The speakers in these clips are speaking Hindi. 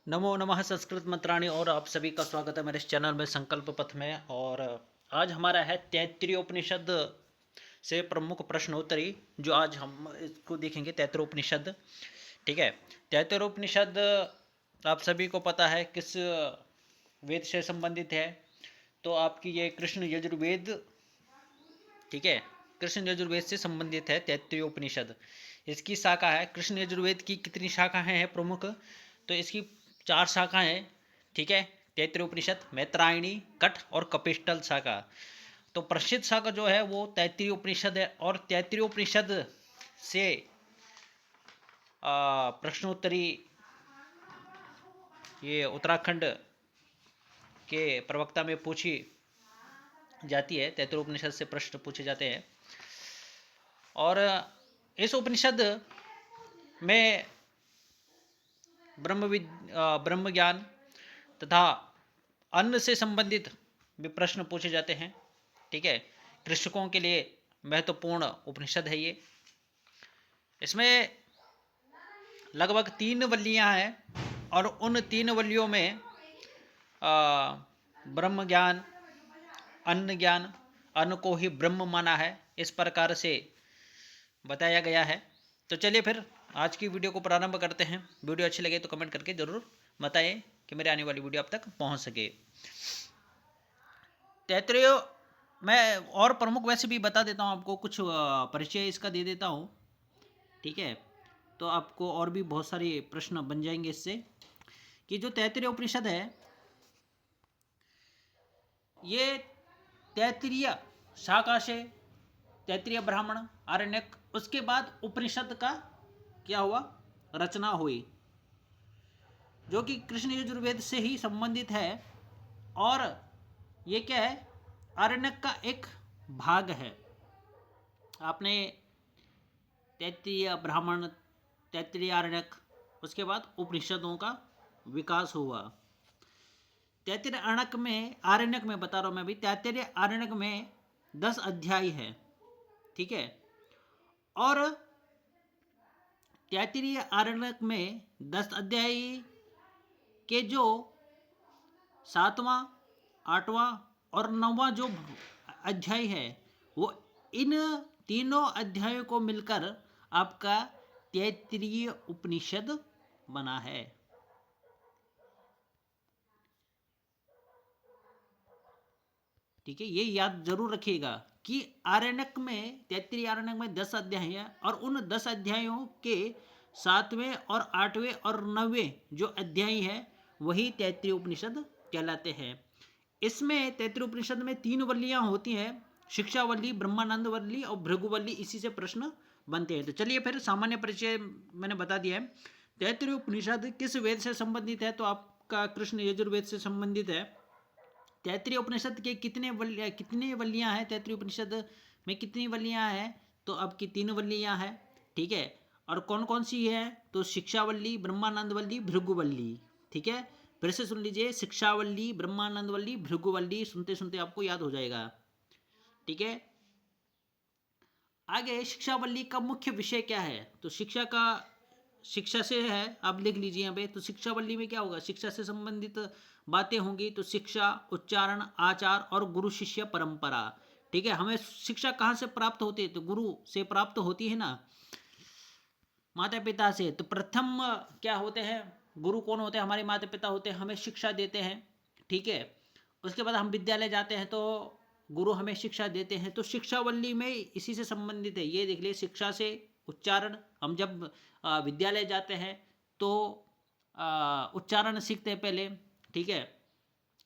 नमो नमः संस्कृत मंत्राणी और आप सभी का स्वागत है मेरे इस चैनल में संकल्प पथ में। और आज हमारा है तैत्तिरीय उपनिषद से प्रमुख प्रश्नोत्तरी, जो आज हम इसको देखेंगे। तैत्तिरीय उपनिषद, ठीक है। तैत्तिरीय उपनिषद आप सभी को पता है किस वेद से संबंधित है। तो आपकी ये कृष्ण यजुर्वेद, ठीक है, कृष्ण यजुर्वेद से संबंधित है तैत्तिरीय उपनिषद। इसकी शाखा है, कृष्ण यजुर्वेद की कितनी शाखाएं हैं प्रमुख, तो इसकी 4 शाखाएं हैं, ठीक है। तैत्तिरीय उपनिषद, मैत्रायणी, कठ और कपिष्टल शाखा। तो प्रसिद्ध शाखा जो है वो तैत्तिरीय उपनिषद है। और तैत्तिरीय उपनिषद से प्रश्नोत्तरी ये उत्तराखंड के प्रवक्ता में पूछी जाती है। तैत्तिरीय उपनिषद से प्रश्न पूछे जाते हैं। और इस उपनिषद में ब्रह्म ज्ञान तथा अन्न से संबंधित भी प्रश्न पूछे जाते हैं, ठीक है। कृषकों के लिए महत्वपूर्ण उपनिषद है ये। इसमें लगभग 3 वल्लियां हैं और उन 3 वल्लियों में ब्रह्म ज्ञान, अन्न ज्ञान, अन्न को ही ब्रह्म माना है, इस प्रकार से बताया गया है। तो चलिए फिर आज की वीडियो को प्रारंभ करते हैं। वीडियो अच्छी लगे तो कमेंट करके ज़रूर बताएं कि मेरे आने वाली वीडियो आप तक पहुंच सके। तैत्तिरीय मैं और प्रमुख वैसे भी बता देता हूं आपको, कुछ परिचय इसका दे देता हूं, ठीक है। तो आपको और भी बहुत सारे प्रश्न बन जाएंगे इससे। कि जो तैत्तिरीय उपनिषद है ये तैत्तिरीय शाखा से, तैत्तिरीय ब्राह्मण, आरण्यक, उसके बाद उपनिषद का क्या हुआ, रचना हुई, जो कि कृष्ण यजुर्वेद से ही संबंधित है। और ये क्या है, आरण्यक का एक भाग है। आपने तैत्तिरीय ब्राह्मण, तैत्तिरीय आरण्यक, उसके बाद उपनिषदों का विकास हुआ। तैत्तिरीय आरण्यक में बता रहा हूं मैं अभी, तैत्तिरीय आरण्यक में 10 अध्याय है, ठीक है। और तैत्तिरीय आरण्यक में 10 अध्याय के जो 7वां, 8वां और 9वां जो अध्याय है, वो इन तीनों अध्यायों को मिलकर आपका तैत्तिरीय उपनिषद बना है। ठीक है, ये याद जरूर रखिएगा कि आरण्यक में, तैत्तिरीय आरण्यक में 10 अध्याय हैं और उन 10 अध्यायों के 7वें और 8वें और 9वें जो अध्याय हैं वही तैत्तिरीय उपनिषद कहलाते हैं। इसमें तैत्तिरीय उपनिषद में 3 वल्लियां होती हैं, शिक्षावल्ली, ब्रह्मानंद वल्ली और भृगुवल्ली। इसी से प्रश्न बनते हैं। तो चलिए फिर सामान्य परिचय मैंने बता दिया है। तैत्तिरीय उपनिषद किस वेद से संबंधित है, तो आपका कृष्ण यजुर्वेद से संबंधित है। तैत्तिरीय उपनिषद के कितने वल्लियां हैं, तैत्तिरीय उपनिषद में कितनी वल्लियां हैं, तो अब की 3 वल्लियां हैं, ठीक है। और कौन कौन सी है, तो शिक्षावल्ली, ब्रह्मानंदवल्ली, भृगुवल्ली, ठीक है। फिर से सुन लीजिए, शिक्षावल्ली, ब्रह्मानंदवल्ली, भृगुवल्ली, सुनते सुनते आपको याद हो जाएगा, ठीक है। आगे शिक्षावल्ली का मुख्य विषय क्या है, तो शिक्षा से है, आप लिख लीजिए यहाँ पे। तो शिक्षावल्ली में क्या होगा, शिक्षा से संबंधित बातें होंगी। तो शिक्षा, उच्चारण, आचार और गुरु शिष्य परंपरा, ठीक है। हमें शिक्षा कहाँ से प्राप्त होती है, तो गुरु से प्राप्त होती है ना, माता पिता से। तो प्रथम क्या होते हैं, गुरु कौन होते हैं, हमारे माता पिता होते हैं, हमें शिक्षा देते हैं, ठीक है। उसके बाद हम विद्यालय जाते हैं तो गुरु हमें शिक्षा देते हैं। तो शिक्षावल्ली में इसी से संबंधित है। ये देख लिए, शिक्षा से उच्चारण, हम जब विद्यालय जाते हैं तो उच्चारण सीखते हैं पहले, ठीक है,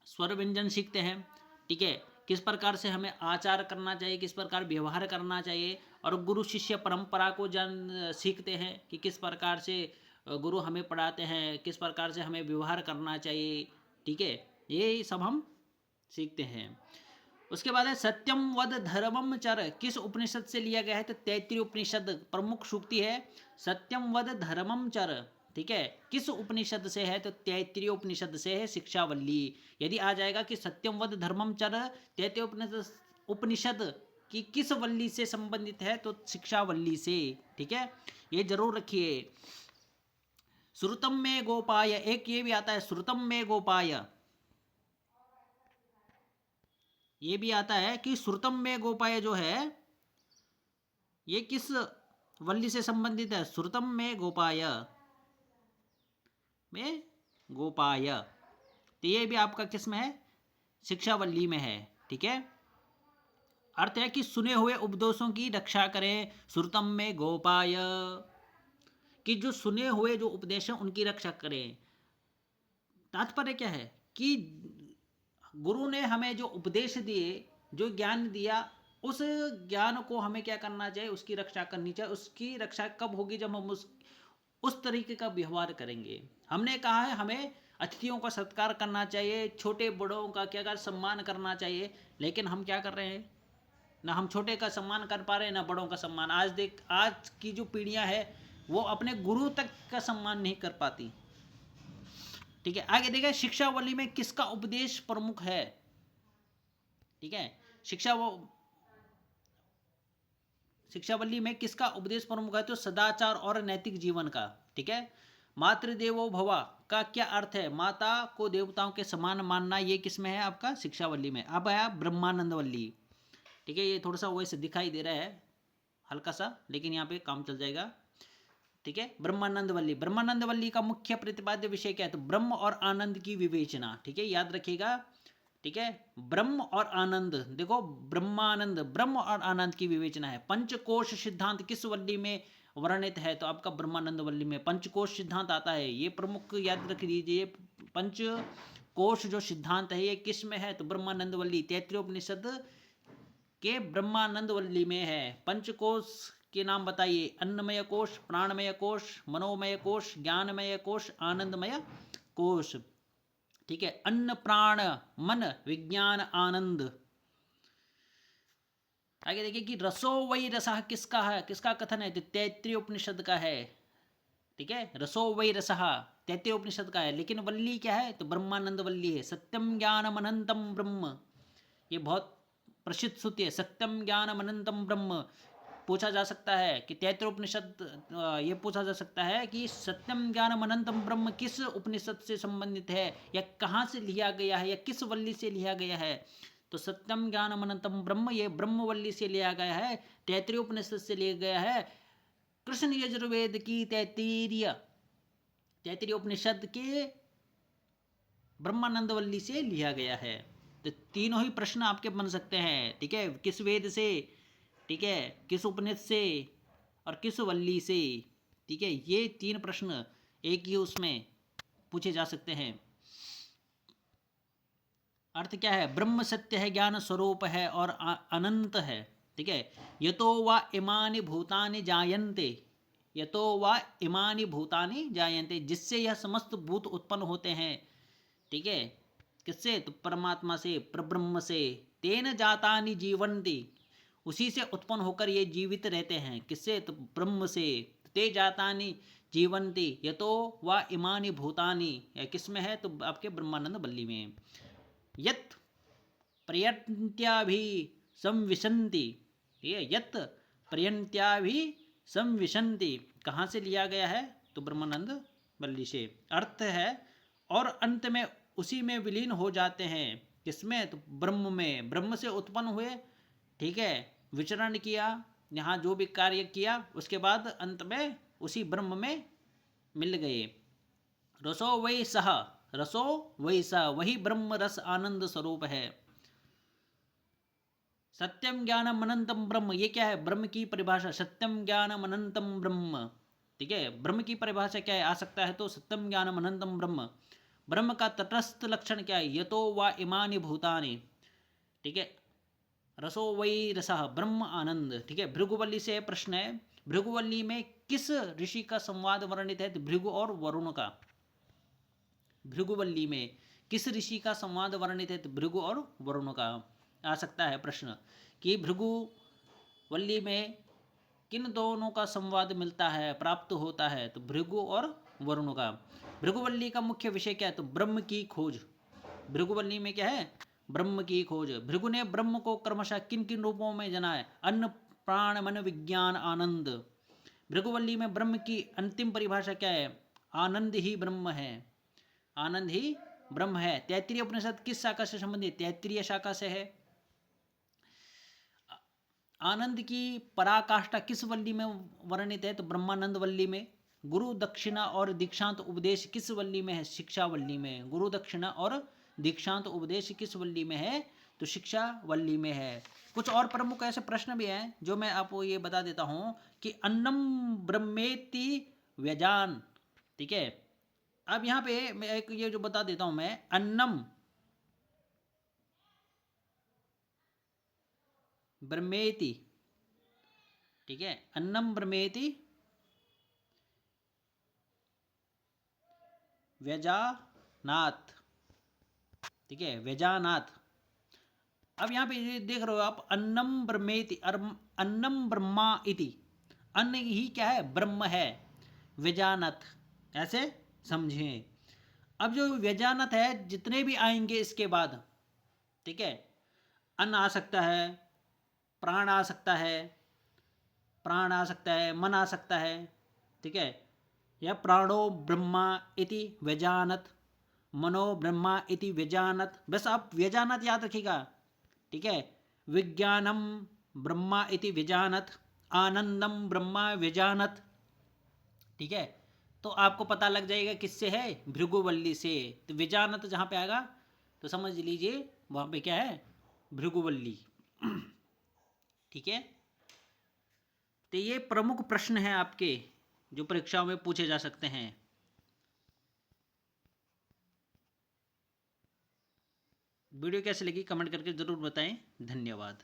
स्वर व्यंजन सीखते हैं, ठीक है। किस प्रकार से हमें आचार करना चाहिए, किस प्रकार व्यवहार करना चाहिए। और गुरु शिष्य परंपरा को सीखते हैं कि किस प्रकार से गुरु हमें पढ़ाते हैं, किस प्रकार से हमें व्यवहार करना चाहिए, ठीक है। ये सब हम सीखते हैं। उसके बाद है सत्यम वद धर्मम चर, किस उपनिषद से लिया गया है, तो तैत्तिरीय उपनिषद प्रमुख सूक्ति है सत्यम वद धर्मम चर, ठीक है। किस उपनिषद से है, तो तैत्तिरीय उपनिषद से है, शिक्षावल्ली। यदि आ जाएगा कि सत्यम वद धर्मम चर तैत्तिरीय उपनिषद की किस वल्ली से संबंधित है, तो शिक्षावल्ली से, ठीक है, ये जरूर रखिए। श्रुतम में गोपाय, एक ये भी आता है श्रुतम में गोपाय, ये भी आता है कि श्रुतम में गोपाय जो है ये किस वल्ली से संबंधित है? श्रुतम में गोपाय में गोपाय, तो ये भी आपका किस में है? शिक्षावल्ली में है। ठीक है, अर्थ है कि सुने हुए उपदेशों की रक्षा करें। श्रुतम में गोपाय, कि जो सुने हुए जो उपदेश हैं उनकी रक्षा करें। तात्पर्य क्या है कि गुरु ने हमें जो उपदेश दिए, जो ज्ञान दिया, उस ज्ञान को हमें क्या करना चाहिए? उसकी रक्षा करनी चाहिए। उसकी रक्षा कब होगी? जब हम उस तरीके का व्यवहार करेंगे। हमने कहा है हमें अतिथियों का सत्कार करना चाहिए, छोटे बड़ों का क्या कर सम्मान करना चाहिए, लेकिन हम क्या कर रहे हैं? ना हम छोटे का सम्मान कर पा रहे हैं, ना बड़ों का सम्मान। आज की जो पीढ़ियां है वो अपने गुरु तक का सम्मान नहीं कर पाती। ठीक है, आगे देखिए शिक्षावली में किसका उपदेश प्रमुख है? ठीक है, शिक्षावली में किसका उपदेश प्रमुख है? तो सदाचार और नैतिक जीवन का। ठीक है, मातृदेवो भवा का क्या अर्थ है? माता को देवताओं के समान मानना, ये किस में है आपका? शिक्षावली में। अब आया ब्रह्मानंदवल्ली। ठीक है, ये थोड़ा सा वैसे दिखाई दे रहा है हल्का सा, लेकिन यहाँ पे काम चल जाएगा। ठीक है, ब्रह्मानंदवल्ली। ब्रह्मानंदवल्ली का मुख्य प्रतिपाद्य विषय क्या है? तो ब्रह्म और आनंद की विवेचना। ठीक है, याद रखिएगा। ठीक है, ब्रह्म और आनंद, देखो ब्रह्मानंद, ब्रह्म और आनंद की विवेचना है। पंचकोश सिद्धांत किस वल्ली में वर्णित है? तो आपका ब्रह्मानंद वल्ली में पंचकोश सिद्धांत आता है। ये प्रमुख याद रख लीजिए, पंचकोश जो सिद्धांत है ये किस में है? तो ब्रह्मानंद वल्ली, तैत्तिरीयोपनिषद के ब्रह्मानंद वल्ली में है। पंचकोश के नाम बताइए। अन्नमय कोश, प्राणमय कोश, मनोमय कोश, ज्ञानमय कोश, आनंदमय कोश। ठीक है, अन्न प्राण मन विज्ञान आनंद। आगे देखिए कि रसो वै रसः किसका है? किसका कथन है? तैत्तिरीय उपनिषद का है। ठीक है, रसो वै रसः तैत्तिरीय उपनिषद का है, लेकिन वल्ली क्या है? तो ब्रह्मानंद वल्ली है। सत्यम ज्ञानम अनंतम ब्रह्म, ये बहुत प्रसिद्ध श्रुति है। सत्यम ज्ञानम अनंतम ब्रह्म। पूछा जा सकता है कि तैत्तिरीयोपनिषद, ये पूछा जा सकता है कि सत्यम ज्ञानम अनंतम ब्रह्म किस उपनिषद से संबंधित है, या कहाँ से लिया गया है, या किस वल्ली से लिया गया है? तो सत्यम ज्ञानम अनंतम ब्रह्म ये ब्रह्मवल्ली से लिया गया है, तैत्तिरीय उपनिषद से लिया गया है। कृष्ण यजुर्वेद की तैत्तिरीय उपनिषद के ब्रह्मानंद वल्ली से लिया गया है। तो तीनों ही प्रश्न आपके बन सकते हैं। ठीक है, किस वेद से, ठीक है, किस उपनिषद से, और किस वल्ली से। ठीक है, ये तीन प्रश्न एक ही उसमें पूछे जा सकते हैं। अर्थ क्या है? ब्रह्म सत्य है, ज्ञान स्वरूप है और अनंत है। ठीक है, यतो वा इमानि भूतानि जायन्ते, यतो वा इमानि भूतानि जायन्ते, जिससे यह समस्त भूत उत्पन्न होते हैं। ठीक है, किससे? तो परमात्मा से, परब्रह्म से। तेन जातानि जीवन्ति, उसी से उत्पन्न होकर ये जीवित रहते हैं। किससे? तो ब्रह्म से। ते जातानि जीवन्ति यतो वा इमानि भूतानि, किस में है? तो आपके ब्रह्मानंद वल्ली में। यत् पर्यन्त्याभि संविशन्ति, ये यत् पर्यन्त्याभि संविशन्ति कहाँ से लिया गया है? तो ब्रह्मानंद वल्ली से। अर्थ है और अंत में उसी में विलीन हो जाते हैं। किसमें? तो ब्रह्म में। ब्रह्म से उत्पन्न हुए, ठीक है, विचरण किया, यहाँ जो भी कार्य किया, उसके बाद अंत में उसी ब्रह्म में मिल गए। रसो वै सह, रसो वै सह, वही ब्रह्म रस आनंद स्वरूप है। सत्यम ज्ञानम अनंतम ब्रह्म, ये क्या है? ब्रह्म की परिभाषा। सत्यम ज्ञानम अनंतम ब्रह्म। ठीक है, ब्रह्म की परिभाषा क्या है? आ सकता है तो सत्यम ज्ञानम अनंतम ब्रह्म। ब्रह्म का तटस्थ लक्षण क्या है? यतो वा इमानि भूतानि। ठीक है, रसो वै रसः ब्रह्म आनंद। ठीक है, भृगुवल्ली से प्रश्न है, भृगुवल्ली में किस ऋषि का संवाद वर्णित है? तो भृगु और वरुण का। भृगुवल्ली में किस ऋषि का संवाद वर्णित है? तो भृगु और वरुण का। आ सकता है प्रश्न कि भृगुवल्ली में किन दोनों का संवाद मिलता है, प्राप्त होता है? तो भृगु और वरुण का। भृगुवल्ली का मुख्य विषय क्या है? तो ब्रह्म की खोज। भृगुवल्ली में क्या है? ब्रह्म की खोज। भृगु ने ब्रह्म को क्रमशः किन किन रूपों में जाना है? अन्न प्राण मन विज्ञान आनंद। भृगुवल्ली में ब्रह्म की अंतिम परिभाषा क्या है? आनंद ही ब्रह्म है, आनंद ही ब्रह्म है। तैत्तिरीय उपनिषद किस शाखा से संबंधित? तैत्तिरीय शाखा से है। आनंद की पराकाष्ठा किस वल्ली में वर्णित है? तो ब्रह्मानंद वल्ली में। गुरु दक्षिणा और दीक्षांत उपदेश किस वल्ली में है? शिक्षा वल्ली में। गुरु दक्षिणा और दीक्षांत उपदेश किस वल्ली में है? तो शिक्षा वल्ली में है। कुछ और प्रमुख ऐसे प्रश्न भी हैं जो मैं आपको ये बता देता हूं कि अन्नम ब्रह्मेति व्यजान, ठीक है। अब यहाँ पे मैं एक ये जो बता देता हूं मैं, अन्नम ब्रह्मेति, ठीक है, अन्नम ब्रह्मेति व्यजानाथ, ठीक है, व्यजानाथ। अब यहाँ पे ये देख रहे हो आप, अन्नम ब्रह्मेति, अन्नम ब्रह्मा इति, अन्न ही क्या है? ब्रह्म है। व्यजानत, ऐसे समझें। अब जो व्यजानत है, जितने भी आएंगे इसके बाद, ठीक है, अन्न आ सकता है, प्राण आ सकता है, प्राण आ सकता है, मन आ सकता है, ठीक है, या प्राणो ब्रह्मा इति व्यजानत, मनो ब्रह्मा इति व्यजानत। बस आप व्यजानत याद रखिएगा, ठीक है। विज्ञानम ब्रह्मा इति व्यजानत, आनंदम ब्रह्मा व्यजानत, ठीक है। तो आपको पता लग जाएगा किससे है? भृगुवल्ली से। तो व्यजानत जहाँ पे आएगा तो समझ लीजिए वहाँ पे क्या है? भृगुवल्ली, ठीक है। तो ये प्रमुख प्रश्न हैं आपके जो परीक्षाओं में पूछे जा सकते हैं। वीडियो कैसे लगी कमेंट करके ज़रूर बताएं। धन्यवाद।